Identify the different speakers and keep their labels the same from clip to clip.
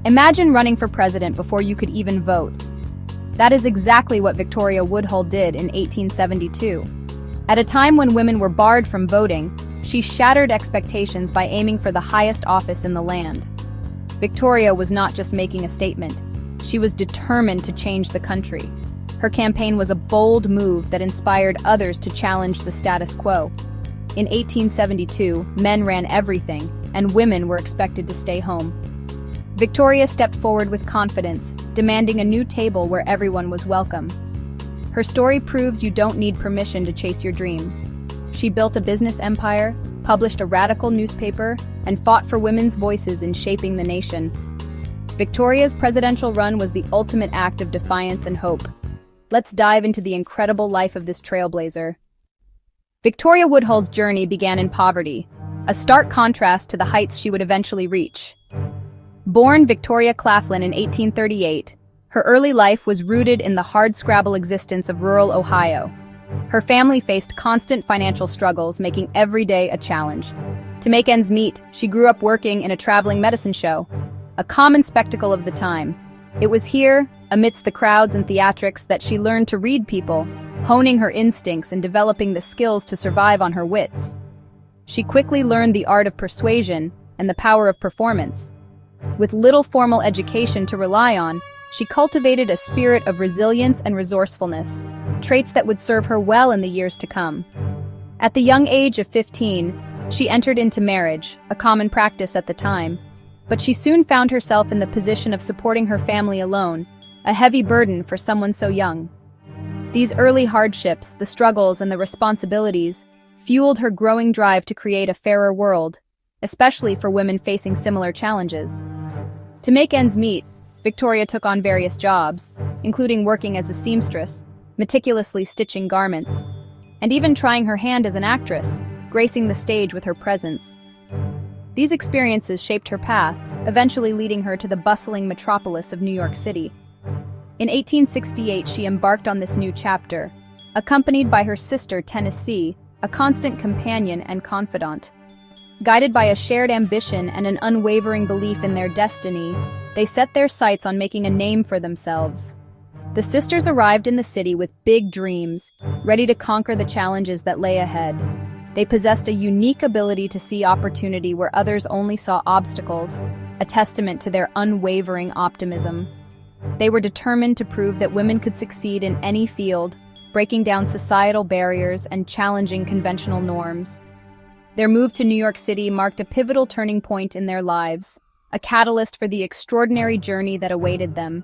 Speaker 1: Imagine running for president before you could even vote. That is exactly what Victoria Woodhull did in 1872. At a time when women were barred from voting, she shattered expectations by aiming for the highest office in the land. Victoria was not just making a statement. She was determined to change the country. Her campaign was a bold move that inspired others to challenge the status quo. In 1872, men ran everything, and women were expected to stay home. Victoria stepped forward with confidence, demanding a new table where everyone was welcome. Her story proves you don't need permission to chase your dreams. She built a business empire, published a radical newspaper, and fought for women's voices in shaping the nation. Victoria's presidential run was the ultimate act of defiance and hope. Let's dive into the incredible life of this trailblazer. Victoria Woodhull's journey began in poverty, a stark contrast to the heights she would eventually reach. Born Victoria Claflin in 1838, her early life was rooted in the hardscrabble existence of rural Ohio. Her family faced constant financial struggles, making every day a challenge. To make ends meet, she grew up working in a traveling medicine show, a common spectacle of the time. It was here, amidst the crowds and theatrics, that she learned to read people, honing her instincts and developing the skills to survive on her wits. She quickly learned the art of persuasion and the power of performance. With little formal education to rely on, she cultivated a spirit of resilience and resourcefulness, traits that would serve her well in the years to come. At the young age of 15, she entered into marriage, a common practice at the time, but she soon found herself in the position of supporting her family alone, a heavy burden for someone so young. These early hardships, the struggles and the responsibilities, fueled her growing drive to create a fairer world, especially for women facing similar challenges. To make ends meet, Victoria took on various jobs, including working as a seamstress, meticulously stitching garments, and even trying her hand as an actress, gracing the stage with her presence. These experiences shaped her path, eventually leading her to the bustling metropolis of New York City. In 1868, she embarked on this new chapter, accompanied by her sister Tennessee, a constant companion and confidant. Guided by a shared ambition and an unwavering belief in their destiny, they set their sights on making a name for themselves. The sisters arrived in the city with big dreams, ready to conquer the challenges that lay ahead. They possessed a unique ability to see opportunity where others only saw obstacles, a testament to their unwavering optimism. They were determined to prove that women could succeed in any field, breaking down societal barriers and challenging conventional norms. Their move to New York City marked a pivotal turning point in their lives, a catalyst for the extraordinary journey that awaited them.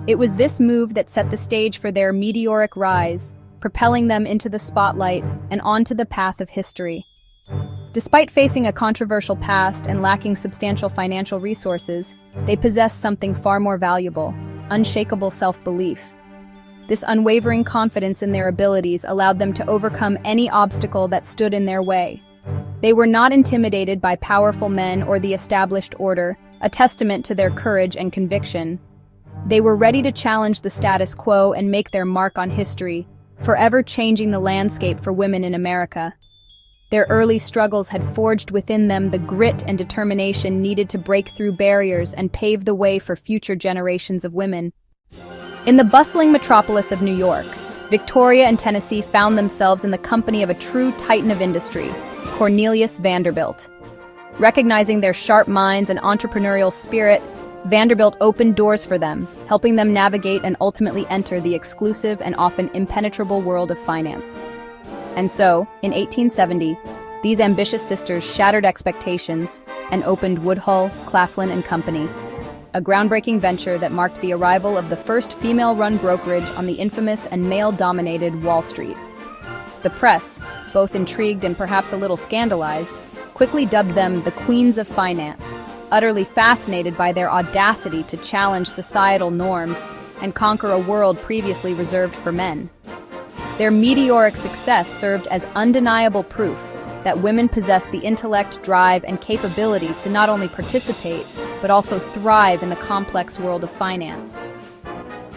Speaker 1: It was this move that set the stage for their meteoric rise, propelling them into the spotlight and onto the path of history. Despite facing a controversial past and lacking substantial financial resources, they possessed something far more valuable: unshakable self-belief. This unwavering confidence in their abilities allowed them to overcome any obstacle that stood in their way. They were not intimidated by powerful men or the established order, a testament to their courage and conviction. They were ready to challenge the status quo and make their mark on history, forever changing the landscape for women in America. Their early struggles had forged within them the grit and determination needed to break through barriers and pave the way for future generations of women. In the bustling metropolis of New York, Victoria and Tennessee found themselves in the company of a true titan of industry, Cornelius Vanderbilt. Recognizing their sharp minds and entrepreneurial spirit, Vanderbilt opened doors for them, helping them navigate and ultimately enter the exclusive and often impenetrable world of finance. And so, in 1870, these ambitious sisters shattered expectations and opened Woodhull, Claflin and Company, a groundbreaking venture that marked the arrival of the first female-run brokerage on the infamous and male-dominated Wall Street. The press, both intrigued and perhaps a little scandalized, quickly dubbed them the Queens of Finance, utterly fascinated by their audacity to challenge societal norms and conquer a world previously reserved for men. Their meteoric success served as undeniable proof that women possess the intellect, drive, and capability to not only participate, but also thrive in the complex world of finance.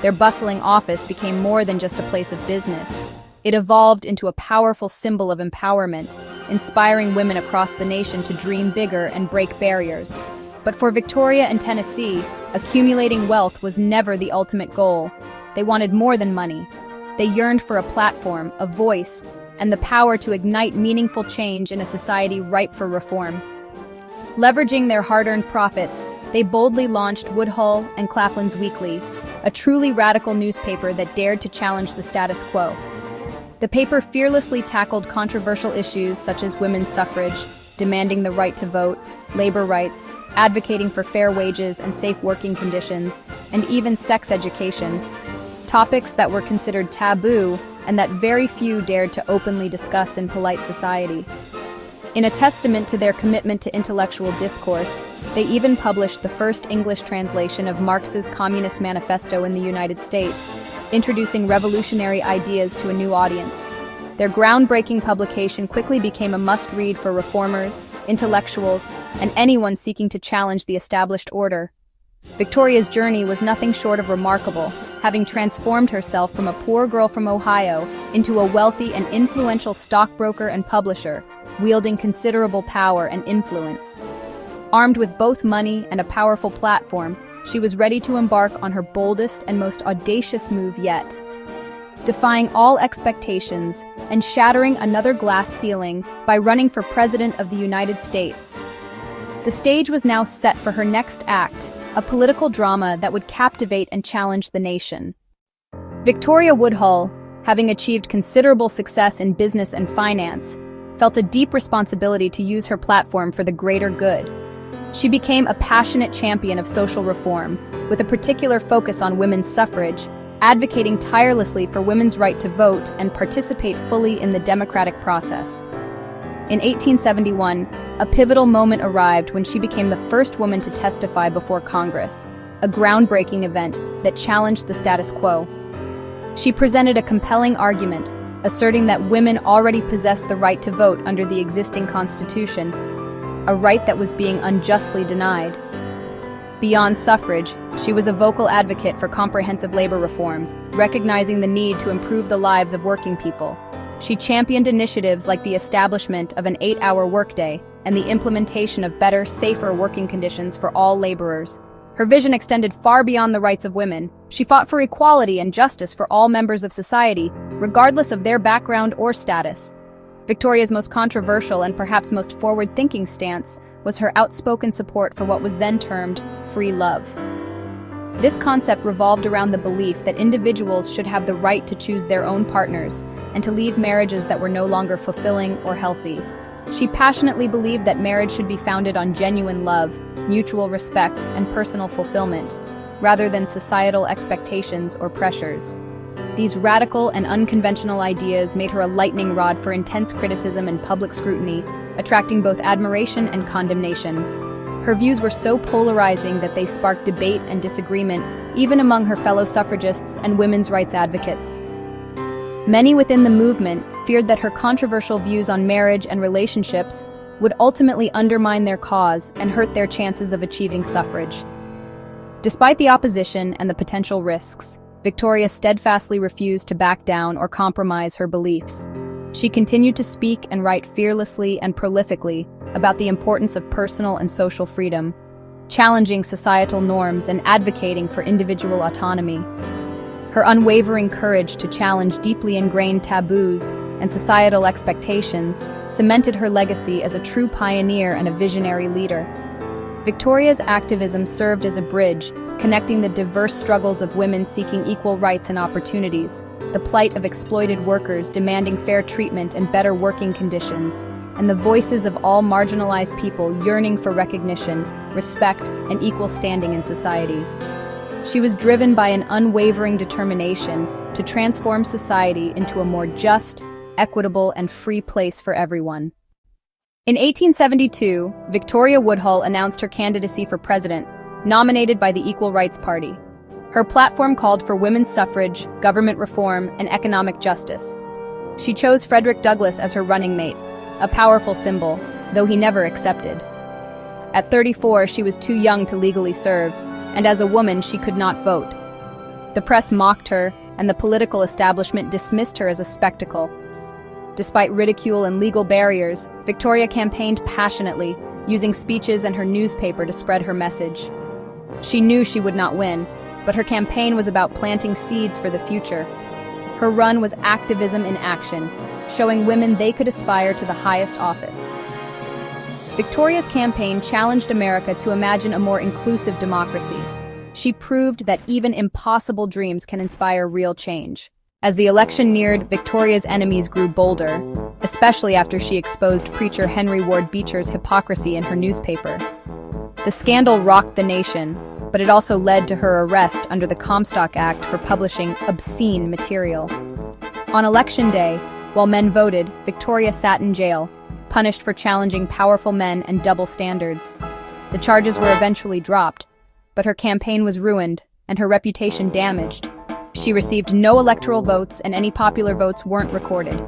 Speaker 1: Their bustling office became more than just a place of business. It evolved into a powerful symbol of empowerment, inspiring women across the nation to dream bigger and break barriers. But for Victoria and Tennessee, accumulating wealth was never the ultimate goal. They wanted more than money. They yearned for a platform, a voice, and the power to ignite meaningful change in a society ripe for reform. Leveraging their hard-earned profits, they boldly launched Woodhull and Claflin's Weekly, a truly radical newspaper that dared to challenge the status quo. The paper fearlessly tackled controversial issues such as women's suffrage, demanding the right to vote, labor rights, advocating for fair wages and safe working conditions, and even sex education, topics that were considered taboo and that very few dared to openly discuss in polite society. In a testament to their commitment to intellectual discourse, they even published the first English translation of Marx's Communist Manifesto in the United States, introducing revolutionary ideas to a new audience. Their groundbreaking publication quickly became a must-read for reformers, intellectuals, and anyone seeking to challenge the established order. Victoria's journey was nothing short of remarkable, having transformed herself from a poor girl from Ohio into a wealthy and influential stockbroker and publisher, wielding considerable power and influence. Armed with both money and a powerful platform, she was ready to embark on her boldest and most audacious move yet. Defying all expectations and shattering another glass ceiling by running for President of the United States. The stage was now set for her next act, a political drama that would captivate and challenge the nation. Victoria Woodhull, having achieved considerable success in business and finance, felt a deep responsibility to use her platform for the greater good. She became a passionate champion of social reform, with a particular focus on women's suffrage, advocating tirelessly for women's right to vote and participate fully in the democratic process. In 1871, a pivotal moment arrived when she became the first woman to testify before Congress, a groundbreaking event that challenged the status quo. She presented a compelling argument, asserting that women already possessed the right to vote under the existing Constitution, a right that was being unjustly denied. Beyond suffrage, she was a vocal advocate for comprehensive labor reforms, recognizing the need to improve the lives of working people. She championed initiatives like the establishment of an 8-hour workday and the implementation of better, safer working conditions for all laborers. Her vision extended far beyond the rights of women. She fought for equality and justice for all members of society, regardless of their background or status. Victoria's most controversial and perhaps most forward-thinking stance was her outspoken support for what was then termed free love. This concept revolved around the belief that individuals should have the right to choose their own partners and to leave marriages that were no longer fulfilling or healthy. She passionately believed that marriage should be founded on genuine love, mutual respect, and personal fulfillment, rather than societal expectations or pressures. These radical and unconventional ideas made her a lightning rod for intense criticism and public scrutiny, attracting both admiration and condemnation. Her views were so polarizing that they sparked debate and disagreement, even among her fellow suffragists and women's rights advocates. Many within the movement feared that her controversial views on marriage and relationships would ultimately undermine their cause and hurt their chances of achieving suffrage. Despite the opposition and the potential risks, Victoria steadfastly refused to back down or compromise her beliefs. She continued to speak and write fearlessly and prolifically about the importance of personal and social freedom, challenging societal norms and advocating for individual autonomy. Her unwavering courage to challenge deeply ingrained taboos and societal expectations cemented her legacy as a true pioneer and a visionary leader. Victoria's activism served as a bridge, connecting the diverse struggles of women seeking equal rights and opportunities, the plight of exploited workers demanding fair treatment and better working conditions, and the voices of all marginalized people yearning for recognition, respect, and equal standing in society. She was driven by an unwavering determination to transform society into a more just, equitable, and free place for everyone. In 1872, Victoria Woodhull announced her candidacy for president, nominated by the Equal Rights Party. Her platform called for women's suffrage, government reform, and economic justice. She chose Frederick Douglass as her running mate, a powerful symbol, though he never accepted. At 34, she was too young to legally serve, and as a woman, she could not vote. The press mocked her, and the political establishment dismissed her as a spectacle. Despite ridicule and legal barriers, Victoria campaigned passionately, using speeches and her newspaper to spread her message. She knew she would not win, but her campaign was about planting seeds for the future. Her run was activism in action, showing women they could aspire to the highest office. Victoria's campaign challenged America to imagine a more inclusive democracy. She proved that even impossible dreams can inspire real change. As the election neared, Victoria's enemies grew bolder, especially after she exposed preacher Henry Ward Beecher's hypocrisy in her newspaper. The scandal rocked the nation, but it also led to her arrest under the Comstock Act for publishing obscene material. On election day, while men voted, Victoria sat in jail, punished for challenging powerful men and double standards. The charges were eventually dropped, but her campaign was ruined and her reputation damaged. She received no electoral votes and any popular votes weren't recorded.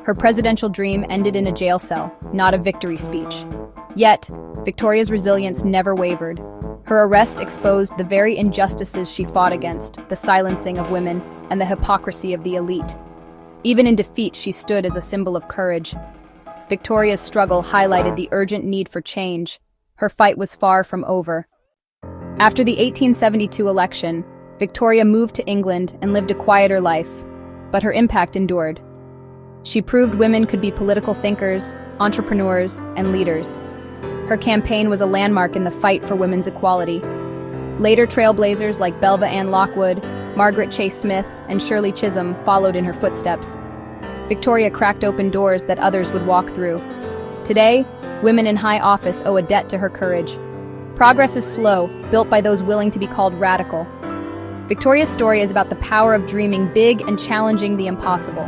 Speaker 1: Her presidential dream ended in a jail cell, not a victory speech. Yet, Victoria's resilience never wavered. Her arrest exposed the very injustices she fought against, the silencing of women and the hypocrisy of the elite. Even in defeat, she stood as a symbol of courage. Victoria's struggle highlighted the urgent need for change. Her fight was far from over. After the 1872 election, Victoria moved to England and lived a quieter life, but her impact endured. She proved women could be political thinkers, entrepreneurs, and leaders. Her campaign was a landmark in the fight for women's equality. Later trailblazers like Belva Ann Lockwood, Margaret Chase Smith, and Shirley Chisholm followed in her footsteps. Victoria cracked open doors that others would walk through. Today, women in high office owe a debt to her courage. Progress is slow, built by those willing to be called radical. Victoria's story is about the power of dreaming big and challenging the impossible.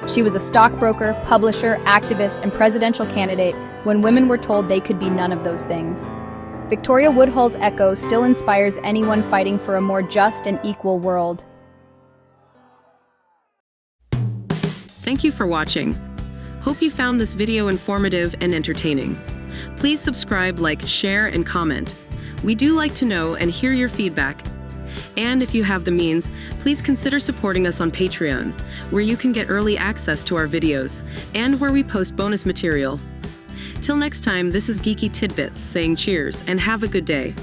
Speaker 1: She was a stockbroker, publisher, activist, and presidential candidate when women were told they could be none of those things. Victoria Woodhull's echo still inspires anyone fighting for a more just and equal world.
Speaker 2: Thank you for watching. Hope you found this video informative and entertaining. Please subscribe, like, share, and comment. We do like to know and hear your feedback. And if you have the means, please consider supporting us on Patreon, where you can get early access to our videos, and where we post bonus material. Till next time, this is Geeky Tidbits saying cheers and have a good day.